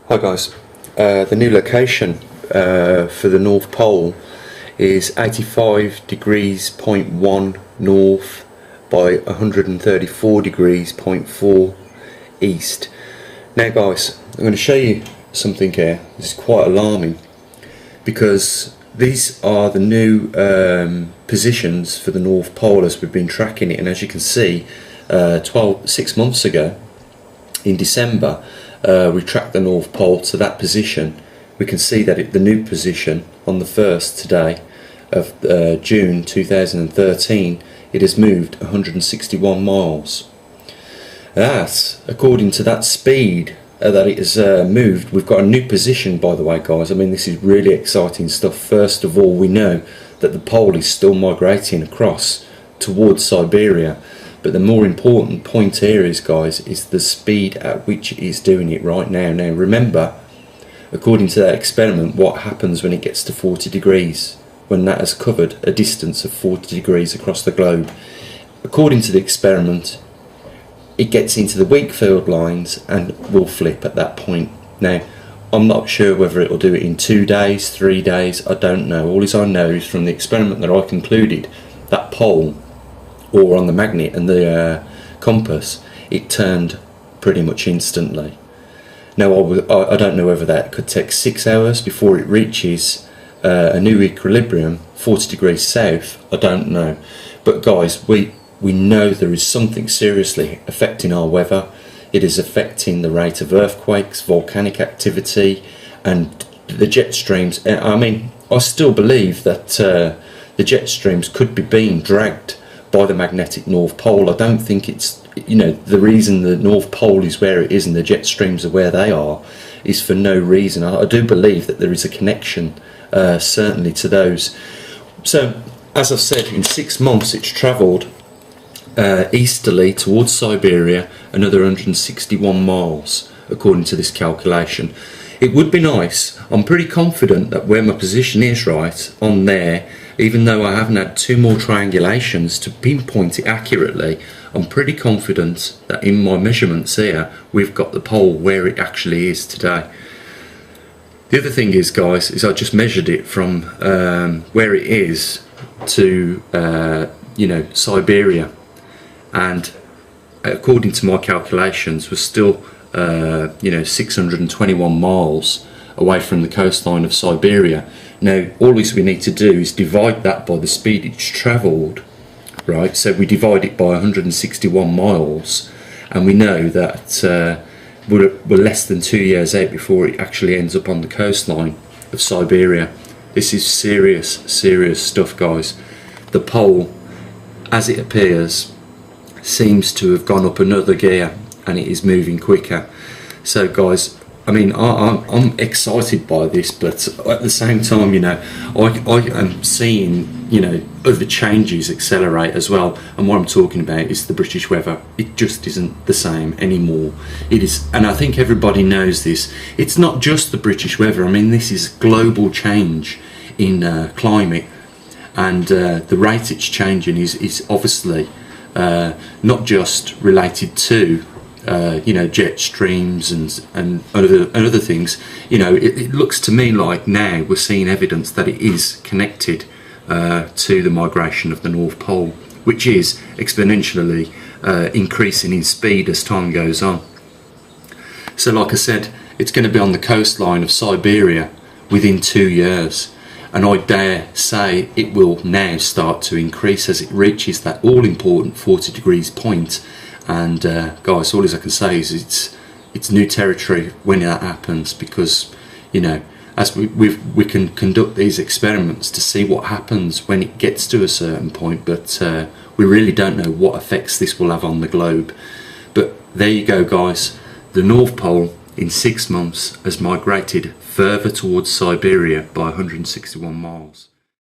Hi guys, the new location for the North Pole is 85 degrees point 1 north by 134 degrees point 4 east. Now guys, I'm going to show you something here. This is quite alarming because these are the new positions for the North Pole as we've been tracking it, and as you can see 6 months ago in December we tracked the North Pole to that position. We can see that the new position on the 1st today of June 2013, it has moved 161 miles. That's according to that speed that it has moved. We've got a new position, by the way guys. I mean, this is really exciting stuff. First of all, we know that the pole is still migrating across towards Siberia. But the more important point here is, guys, is the speed at which it is doing it right now. Now remember, according to that experiment, what happens when it gets to 40 degrees, when that has covered a distance of 40 degrees across the globe. According to the experiment, it gets into the weak field lines and will flip at that point. Now, I'm not sure whether it will do it in 2 days, 3 days, I don't know. All I know is from the experiment that I concluded, that pole, or on the magnet and the compass, it turned pretty much instantly. Now I don't know whether that could take 6 hours before it reaches a new equilibrium 40 degrees south. I don't know, but guys, we know there is something seriously affecting our weather. It is affecting the rate of earthquakes, volcanic activity, and the jet streams. I mean, I still believe that the jet streams could be being dragged by the magnetic North Pole. I don't think it's, the reason the North Pole is where it is and the jet streams are where they are is for no reason. I do believe that there is a connection, certainly, to those. So, as I've said, in 6 months it's travelled easterly towards Siberia another 161 miles, according to this calculation. It would be nice, I'm pretty confident that where my position is right on there, even though I haven't had 2 more triangulations to pinpoint it accurately, I'm pretty confident that in my measurements here we've got the pole where it actually is today. The other thing is, guys, is I just measured it from where it is to Siberia, and according to my calculations we're still 621 miles away from the coastline of Siberia. Now all we need to do is divide that by the speed it's travelled, right? So we divide it by 161 miles and we know that we're less than 2 years out before it actually ends up on the coastline of Siberia. This is serious stuff, guys. The pole, as it appears, seems to have gone up another gear and it is moving quicker. So guys, I mean, I'm excited by this, but at the same time, I am seeing, other changes accelerate as well. And what I'm talking about is the British weather. It just isn't the same anymore. It is, and I think everybody knows this. It's not just the British weather. I mean, this is global change in climate, and the rate it's changing is obviously not just related to jet streams and other things. It looks to me like now we're seeing evidence that it is connected to the migration of the North Pole, which is exponentially increasing in speed as time goes on. So like I said, it's going to be on the coastline of Siberia within 2 years, and I dare say it will now start to increase as it reaches that all-important 40 degrees point. And guys, all I can say is it's new territory when that happens, because as we can conduct these experiments to see what happens when it gets to a certain point, but we really don't know what effects this will have on the globe. But there you go, guys. The North Pole in 6 months has migrated further towards Siberia by 161 miles.